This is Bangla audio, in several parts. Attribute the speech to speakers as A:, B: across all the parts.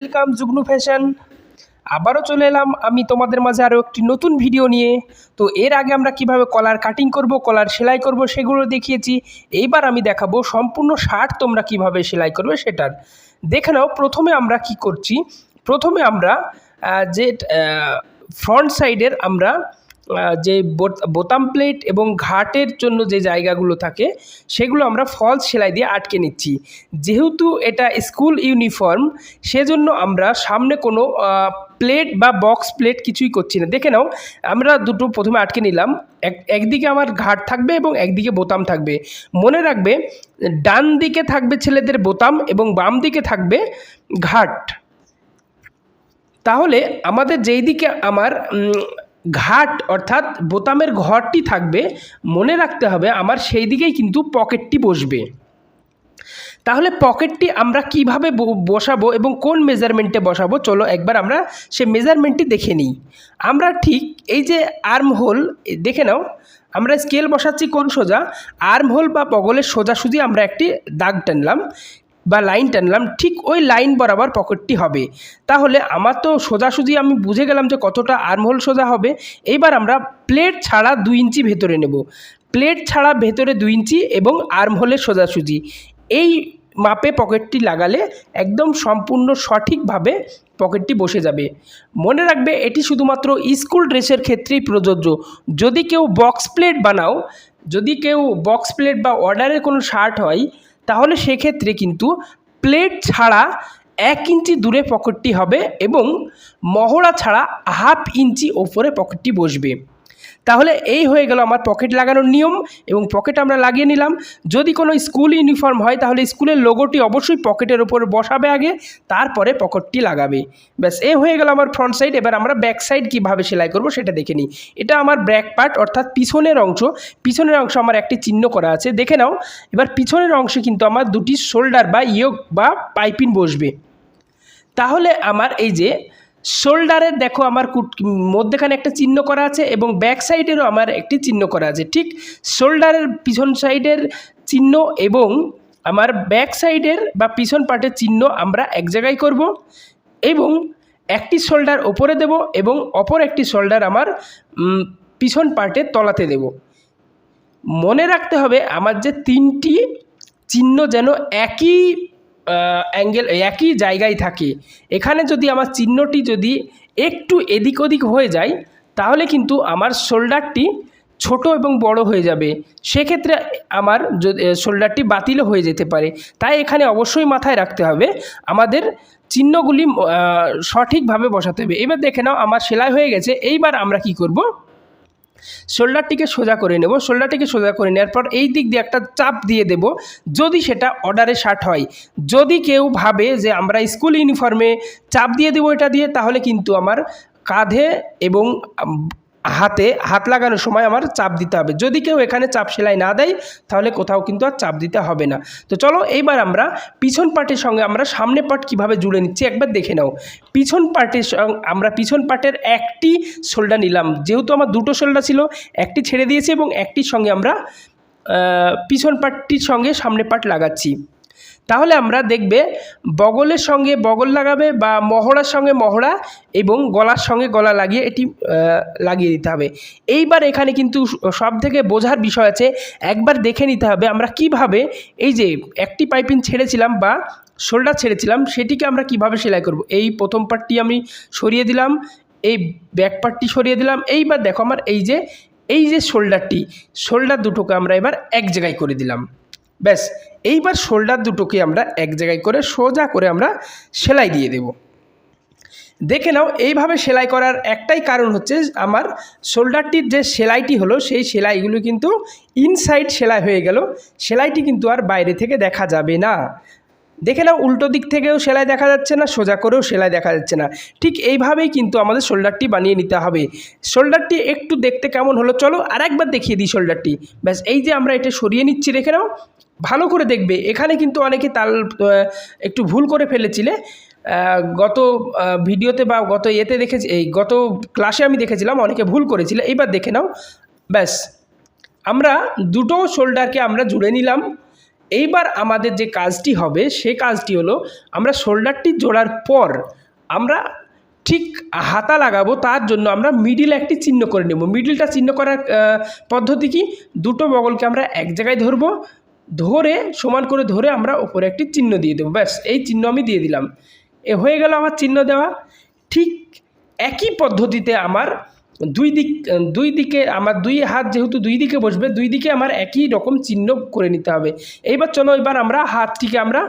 A: Welcome Jugnu fashion. আবারও চলে এলাম আমি তোমাদের মাঝে আরও একটি নতুন ভিডিও নিয়ে। তো এর আগে আমরা কিভাবে কলার কাটিং করব, কলার সেলাই করব সেগুলো দেখিয়েছি। এইবার আমি দেখাবো সম্পূর্ণ শার্ট তোমরা কিভাবে সেলাই করবে সেটার। দেখে নাও, প্রথমে আমরা কি করছি। প্রথমে আমরা যে ফ্রন্ট সাইডের আমরা যে বোতাম প্লেট এবং ঘাটের জন্য যে জায়গাগুলো থাকে সেগুলো আমরা ফলস সেলাই দিয়ে আটকে নিচ্ছি। যেহেতু এটা স্কুল ইউনিফর্ম, সেজন্য আমরা সামনে কোনো প্লেট বা বক্স প্লেট কিছুই করছি না। দেখে নাও, আমরা দুটো প্রথমে আটকে নিলাম। একদিকে আমার ঘাট থাকবে এবং একদিকে বোতাম থাকবে। মনে রাখবে, ডান দিকে থাকবে ছেলেদের বোতাম এবং বাম দিকে থাকবে ঘাট। তাহলে আমাদের যেই দিকে আমার ঘাট অর্থাৎ বোতামের ঘরটি থাকবে, মনে রাখতে হবে আমার সেই দিকেই কিন্তু পকেটটি বসবে। তাহলে পকেটটি আমরা কিভাবে বসাবো এবং কোন মেজারমেন্টে বসাবো, চলো একবার আমরা সে মেজারমেন্টটি দেখে নিই। আমরা ঠিক এই যে আর্ম হোল দেখে নাও, আমরা স্কেল বসাচ্ছি কোন সোজা, আর্ম হোল বা বগলের সোজাসুজি আমরা একটি দাগ টানলাম বা লাইন টানলাম, ঠিক ওই লাইন বরাবর পকেটটি হবে। তাহলে আমার তো সোজাসুজি আমি বুঝে গেলাম যে কতটা আর্মহোল সোজা হবে। এইবার আমরা প্লেট ছাড়া 2 ইঞ্চি ভেতরে নেব। প্লেট ছাড়া ভেতরে 2 ইঞ্চি এবং আর্মহোলের সোজাসুজি এই মাপে পকেটটি লাগালে একদম সম্পূর্ণ সঠিকভাবে পকেটটি বসে যাবে। মনে রাখবে, এটি শুধুমাত্র স্কুল ড্রেসের ক্ষেত্রেই প্রযোজ্য। যদি কেউ বক্স প্লেট বানাও, যদি কেউ বক্স প্লেট বা অর্ডারের কোনো শার্ট হয়, তাহলে সেক্ষেত্রে কিন্তু প্লেট ছাড়া 1 ইঞ্চি দূরে পকেটটি হবে এবং মহড়া ছাড়া 1/2 ইঞ্চি ওপরে পকেটটি বসবে। তাহলে এই হয়ে গেল আমার পকেট লাগানোর নিয়ম এবং পকেট আমরা লাগিয়ে নিলাম। যদি কোনো স্কুল ইউনিফর্ম হয় তাহলে স্কুলের লোগোটি অবশ্যই পকেটের ওপর বসাবে আগে, তারপরে পকেটটি লাগাবে। ব্যাস, এই হয়ে গেল আমার ফ্রন্ট সাইড। এবার আমরা ব্যাক সাইড কীভাবে সেলাই করব সেটা দেখে নিই। এটা আমার ব্যাক পার্ট অর্থাৎ পিছনের অংশ। পিছনের অংশ আমার একটি চিহ্ন করা আছে, দেখে নাও। এবার পিছনের অংশে কিন্তু আমার দুটি শোল্ডার বা ইয়োক বা পাইপিন বসবে। তাহলে আমার এই যে শোল্ডারের দেখো আমার মধ্যেখানে একটা চিহ্ন করা আছে এবং ব্যাক সাইডেরও আমার একটি চিহ্ন করা আছে। ঠিক শোল্ডারের পিছন সাইডের চিহ্ন এবং আমার ব্যাক সাইডের বা পিছন পার্টের চিহ্ন আমরা এক জায়গায় করব এবং একটি শোল্ডার ওপরে দেব এবং অপর একটি শোল্ডার আমার পিছন পার্টের তলাতে দেব। মনে রাখতে হবে আমার যে 3টি চিহ্ন যেন একই অ্যাঙ্গেল একই জায়গায় থাকে। এখানে যদি আমার চিহ্নটি যদি একটু এদিক ওদিক হয়ে যায় তাহলে কিন্তু আমার শোল্ডারটি ছোট এবং বড় হয়ে যাবে। সেক্ষেত্রে আমার শোল্ডারটি বাতিলও হয়ে যেতে পারে। তাই এখানে অবশ্যই মাথায় রাখতে হবে আমাদের চিহ্নগুলি সঠিকভাবে বসাতে হবে। এবার দেখে নাও, আমার সেলাই হয়ে গেছে। এইবার আমরা কি করব, শোল্ডারটিকে সোজা করে নেব। শোল্ডারটিকে সোজা করে নেওয়ার পর এই দিক দিয়ে একটা চাপ দিয়ে দেব, যদি সেটা অর্ডারের শার্ট হয়। যদি কেউ ভাবে যে আমরা স্কুল ইউনিফর্মে চাপ দিয়ে দেবো এটা দিয়ে, তাহলে কিন্তু আমার কাঁধে এবং হাত লাগানোর সময় আমার চাপ দিতে হবে। যদি কেউ এখানে চাপ সেলাই না দেয় তাহলে কোথাও কিন্তু আর চাপ দিতে হবে না। তো চলো এইবার আমরা পিছন পার্টের সঙ্গে আমরা সামনে পার্ট কিভাবে জুড়ে নিচ্ছি একবার দেখে নাও। পিছন পার্টের আমরা পিছন পার্টের একটি শোল্ডার নিলাম। যেহেতু আমার দুটো শোল্ডার ছিল, একটি ছেড়ে দিয়েছি এবং একটির সঙ্গে আমরা পিছন পার্টটির সঙ্গে সামনে পার্ট লাগাচ্ছি। তাহলে আমরা দেখবে বগলের সঙ্গে বগল লাগাবে বা মহড়ার সঙ্গে মহড়া এবং গলার সঙ্গে গলা লাগিয়ে এটি লাগিয়ে দিতে হবে। এইবার এখানে কিন্তু সব থেকে বোঝার বিষয় আছে, একবার দেখে নিতে হবে আমরা কিভাবে এই যে একটি পাইপিং ছেড়েছিলাম বা শোল্ডার ছেড়েছিলাম সেটিকে আমরা কিভাবে সেলাই করব। এই প্রথম পার্টটি আমি সরিয়ে দিলাম, এই ব্যাক পার্টটি সরিয়ে দিলাম। এইবার দেখো আমার এই যে শোল্ডার দুটোকে আমরা এবার এক জায়গায় করে দিলাম। ব্যাস, এইবার শোল্ডার দুটোকে আমরা এক জায়গায় করে সোজা করে আমরা সেলাই দিয়ে দেব। দেখে নাও, এইভাবে সেলাই করার একটাই কারণ হচ্ছে আমার শোল্ডারটির যে সেলাইটি হলো সেই সেলাইগুলো কিন্তু ইনসাইড সেলাই হয়ে গেল। সেলাইটি কিন্তু আর বাইরে থেকে দেখা যাবে না। দেখে নাও, উল্টো দিক থেকেও সেলাই দেখা যাচ্ছে না, সোজা করেও সেলাই দেখা যাচ্ছে না। ঠিক এইভাবেই কিন্তু আমাদের শোল্ডারটি বানিয়ে নিতে হবে। শোল্ডারটি একটু দেখতে কেমন হলো চলো আর একবার দেখিয়ে দিই শোল্ডারটি। ব্যাস, এই যে আমরা এটা সরিয়ে নিচ্ছি, দেখে নাও ভালো করে দেখবে। এখানে কিন্তু অনেকে একটু ভুল করে ফেলেছিলে। গত ভিডিওতে বা গত গত ক্লাসে আমি দেখেছিলাম অনেকে ভুল করেছিল। এইবার দেখে নাও, ব্যাস আমরা দুটো শোল্ডারকে আমরা জুড়ে নিলাম এইবার আমাদের যে কাজটি হবে সেই কাজটি হলো আমরা শোল্ডারটি জোড়ার পর আমরা ঠিক হাতা লাগাবো, তার জন্য আমরা মিডিলে একটি চিহ্ন করে নেব। মিডিলটা চিহ্ন করার পদ্ধতি কি, দুটো বগলকে আমরা এক জায়গায় ধরবো, ধরে সমান করে ধরে আমরা উপরে একটি চিহ্ন দিয়ে দেবো। ব্যাস এই চিহ্ন আমি দিয়ে দিলাম, এ হয়ে গেল আমার চিহ্ন দেওয়া। ঠিক একই পদ্ধতিতে আমার দুই দিকে আমার দুই হাত যেহেতু দুই দিকে বসবে, দুই দিকে আমার একই রকম চিহ্ন করে নিতে হবে। এইবার চলো এবার আমরা হাতটিকে আমরা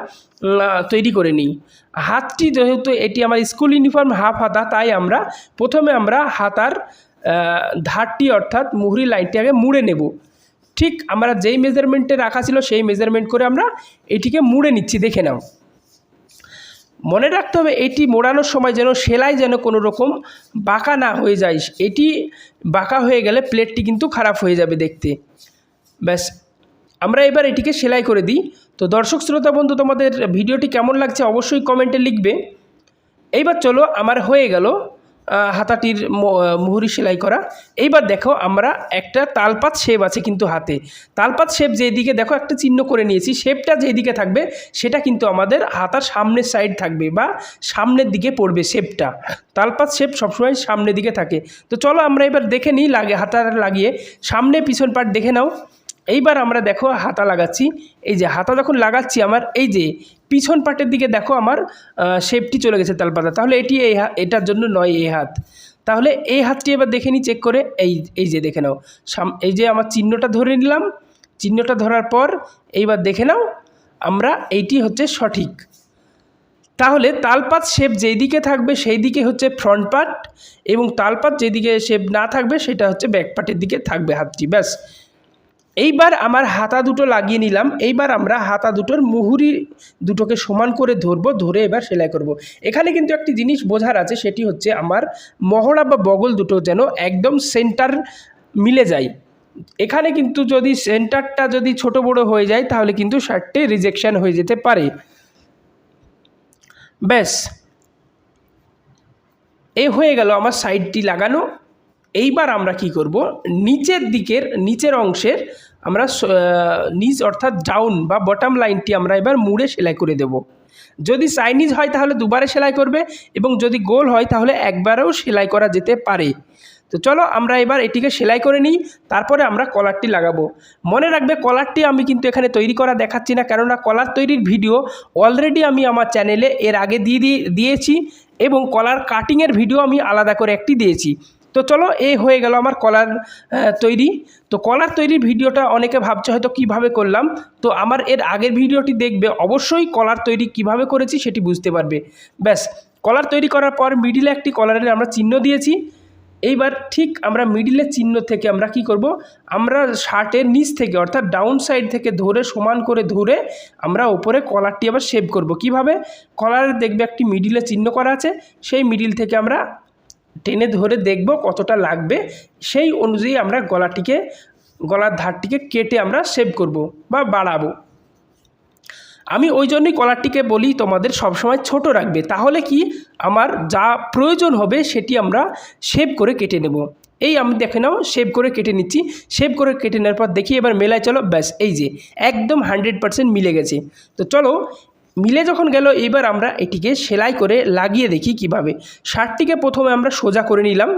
A: তৈরি করে নিই। হাতটি যেহেতু এটি আমার স্কুল ইউনিফর্ম হাফ হাতা, তাই আমরা প্রথমে আমরা হাতার ধারটি অর্থাৎ মুহুরি লাইনটি আগে মুড়ে নেব। ঠিক আমরা যেই মেজারমেন্টে রাখা ছিল সেই মেজারমেন্ট করে আমরা এটিকে মুড়ে নিচ্ছি, দেখে নাও। মনে রাখতে হবে এটি মোড়ানোর সময় যেন সেলাই যেন কোনো রকম বাঁকা না হয়ে যায়, এটি বাঁকা হয়ে গেলে প্লেটটি কিন্তু খারাপ হয়ে যাবে দেখতে। ব্যাস আমরা এবার এটিকে সেলাই করে দিই। তো দর্শক শ্রোতা বন্ধু, তোমাদের ভিডিওটি কেমন লাগছে অবশ্যই কমেন্টে লিখবে। এইবার চলো আমার হয়ে গেল হাতাটির মুহুরি সেলাই করা। এইবার দেখো আমরা একটা তালপাত শেপ আছে কিন্তু হাতে, তালপাত শেপ যেদিকে দেখো একটা চিহ্ন করে নিয়েছি, শেপটা যেদিকে থাকবে সেটা কিন্তু আমাদের হাতার সামনের সাইড থাকবে বা সামনের দিকে পড়বে শেপটা। তালপাত শেপ সবসময় সামনের দিকে থাকে। তো চলো আমরা এবার দেখে নিই হাতা লাগিয়ে, সামনে পিছন পার্ট দেখে নাও। এইবার আমরা দেখো হাতা লাগাচ্ছি, এই যে হাতা যখন লাগাচ্ছি আমার এই যে পিছন পাটের দিকে দেখো আমার শেপটি চলে গেছে তালপাতা, তাহলে এটি এটার জন্য নয় এই হাত। তাহলে এই হাতটি এবার দেখে নিই চেক করে, এই যে দেখে নাও এই যে আমার চিহ্নটা ধরে নিলাম, চিহ্নটা ধরার পর এইবার দেখে নাও আমরা এইটি হচ্ছে সঠিক। তাহলে তালপাত শেপ যেই দিকে থাকবে সেই দিকে হচ্ছে ফ্রন্ট পার্ট, এবং তালপাত যেদিকে শেপ না থাকবে সেটা হচ্ছে ব্যাক পার্টের দিকে থাকবে হাতটি। ব্যাস এইবার আমার হাতা দুটো লাগিয়ে নিলাম। এইবার আমরা হাতা দুটোর মুহুরি দুটোকে সমান করে ধরবো, ধরে এবার সেলাই করব। এখানে কিন্তু একটি জিনিস বোঝার আছে, সেটি হচ্ছে আমার মহড়া বা বগল দুটো যেন একদম সেন্টার মিলে যায়। এখানে কিন্তু যদি সেন্টারটা যদি ছোট বড় হয়ে যায় তাহলে কিন্তু শার্টটি রিজেকশন হয়ে যেতে পারে। ব্যাস এ হয়ে গেল আমার সাইডটি লাগানো। এইবার আমরা কি করব, নিচের অংশের আমরা নিচ অর্থাৎ ডাউন বা বটম লাইনটি আমরা এবার মুড়ে সেলাই করে দেব। যদি চাইনিজ হয় তাহলে দুবারে সেলাই করবে, এবং যদি গোল হয় তাহলে একবারেও সেলাই করা যেতে পারে। তো চলো আমরা এবার এটিকে সেলাই করে নিই, তারপরে আমরা কলারটি লাগাবো। মনে রাখবে কলারটি আমি কিন্তু এখানে তৈরি করা দেখাচ্ছি না, কেননা কলার তৈরির ভিডিও অলরেডি আমি আমার চ্যানেলে এর আগে দিয়েছি, এবং কলার কাটিংয়ের ভিডিও আমি আলাদা করে একটি দিয়েছি। তো চলো এই হয়ে গেল আমার কলার তৈরি। তো কলার তৈরির ভিডিওটা অনেকে ভাবছে হয়তো কিভাবে করলাম, তো আমার এর আগের ভিডিওটি দেখবে, অবশ্যই কলার তৈরি কিভাবে করেছি সেটি বুঝতে পারবে। ব্যাস কলার তৈরি করার পর মিডিলে একটি কলারের আমরা চিহ্ন দিয়েছি। এইবার ঠিক আমরা মিডিলের চিহ্ন থেকে আমরা কি করব, আমরা শার্টের নিচ থেকে অর্থাৎ ডাউন সাইড থেকে ধরে সমান করে ধরে আমরা উপরে কলারটি আবার শেপ করব। কিভাবে, কলারে দেখবে একটি মিডিলে চিহ্ন করা আছে, সেই মিডিল থেকে আমরা টেনে ধরে দেখব কতটা লাগবে, সেই অনুযায়ী আমরা গলার ধারটিকে কেটে আমরা শেপ করব বা বাড়াবো। আমি ওই জন্যই কলারটিকে বলি তোমাদের সবসময় ছোট রাখবে, তাহলে কি আমার যা প্রয়োজন হবে সেটি আমরা শেপ করে কেটে নেব। এই আমি দেখে নাও শেপ করে কেটে নিচ্ছি, শেপ করে কেটে নেওয়ার পর দেখি এবার মেলায় চলো। ব্যাস এই যে একদম 100% মিলে গেছে। তো চলো মিলে যখন গেল এবার আমরা এটিকে সেলাই করে লাগিয়ে দেখি কিভাবে। শার্টটিকে প্রথমে আমরা সোজা করে নিলাম,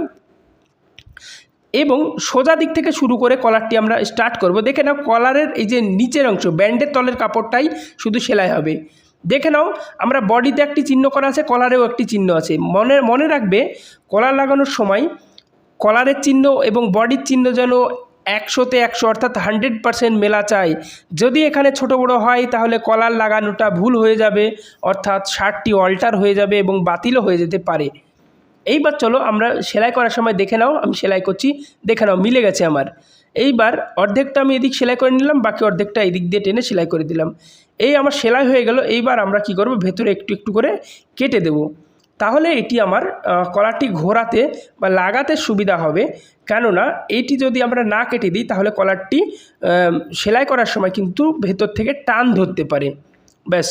A: এবং সোজা দিক থেকে শুরু করে কলারটি আমরা স্টার্ট করব। দেখে নাও কলারের এই যে নিচের অংশ ব্যান্ডের তলের কাপড়টাই শুধু সেলাই হবে। দেখে নাও আমরা বডিতে একটি চিহ্ন করা আছে, কলারেও একটি চিহ্ন আছে। মনে রাখবে কলার লাগানোর সময় কলারের চিহ্ন এবং বডির চিহ্ন যেন 100-তে 100 অর্থাৎ 100% মেলা চাই। যদি এখানে ছোট বড় হয় তাহলে কলার লাগানোটা ভুল হয়ে যাবে, অর্থাৎ শার্টটি অল্টার হয়ে যাবে এবং বাতিলও হয়ে যেতে পারে। এইবার চলো আমরা সেলাই করার সময় দেখে নাও, আমি সেলাই করছি, দেখে নাও মিলে গেছে আমার। এইবার অর্ধেকটা আমি এদিক সেলাই করে নিলাম, বাকি অর্ধেকটা এদিক দিয়ে টেনে সেলাই করে দিলাম। এই আমার সেলাই হয়ে গেল। এইবার আমরা কি করব, ভেতরে একটু একটু করে কেটে দেব, তাহলে এটি আমার কলারটি ঘোরাতে বা লাগাতে সুবিধা হবে। কেননা এটি যদি আমরা না কেটে দিই তাহলে কলারটি সেলাই করার সময় কিন্তু ভেতর থেকে টান ধরতে পারে। ব্যাস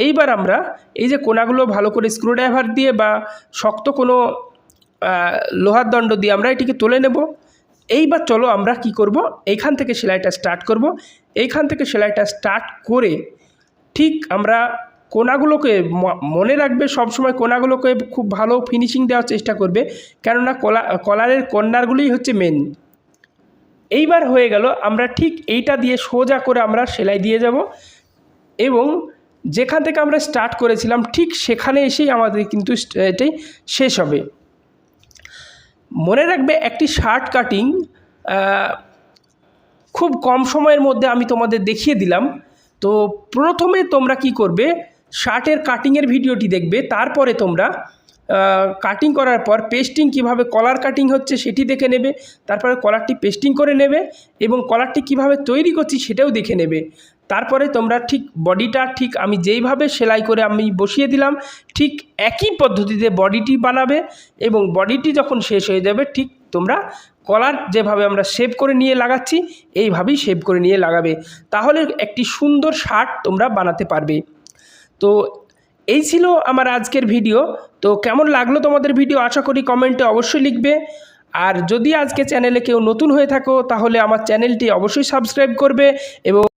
A: এইবার আমরা এই যে কোনাগুলো ভালো করে স্ক্রুড্রাইভার দিয়ে বা শক্ত কোনো লোহার দণ্ড দিয়ে আমরা এটিকে তুলে নেব। এইবার চলো আমরা কি করব, এইখান থেকে সেলাইটা স্টার্ট করব। এইখান থেকে সেলাইটা স্টার্ট করে ঠিক আমরা কোনাগুলোকে মনে রাখবে, সবসময় কোনাগুলোকে খুব ভালো ফিনিশিং দেওয়ার চেষ্টা করবে, কেননা কলারের কর্নারগুলোই হচ্ছে মেন। এইবার হয়ে গেল, আমরা ঠিক এইটা দিয়ে সোজা করে আমরা সেলাই দিয়ে যাব এবং যেখান থেকে আমরা স্টার্ট করেছিলাম ঠিক সেখানে এসেই আমাদের কিন্তু এটাই শেষ হবে। মনে রাখবে একটি শার্ট কাটিং খুব কম সময়ের মধ্যে আমি তোমাদের দেখিয়ে দিলাম। তো প্রথমে তোমরা কি করবে, শার্টের কাটিংয়ের ভিডিওটি দেখবে, তারপরে তোমরা কাটিং করার পর পেস্টিং কিভাবে কলার কাটিং হচ্ছে সেটি দেখে নেবে, তারপরে কলারটি পেস্টিং করে নেবে এবং কলারটি কিভাবে তৈরি করছি সেটাও দেখে নেবে। তারপরে তোমরা ঠিক বডিটা ঠিক আমি যেইভাবে সেলাই করে আমি বসিয়ে দিলাম ঠিক একই পদ্ধতিতে বডিটি বানাবে এবং বডিটি যখন শেষ হয়ে যাবে ঠিক তোমরা কলার যেভাবে আমরা শেপ করে নিয়ে লাগাচ্ছি এইভাবেই শেপ করে নিয়ে লাগাবে, তাহলে একটি সুন্দর শার্ট তোমরা বানাতে পারবে। তো এই ছিল আমার আজকের ভিডিও। তো কেমন লাগলো তোমাদের ভিডিও আশা করি কমেন্টে অবশ্যই লিখবে। আর যদি আজকে চ্যানেলে কেউ নতুন হয়ে থাকো তাহলে আমার চ্যানেলটি অবশ্যই সাবস্ক্রাইব করবে এবং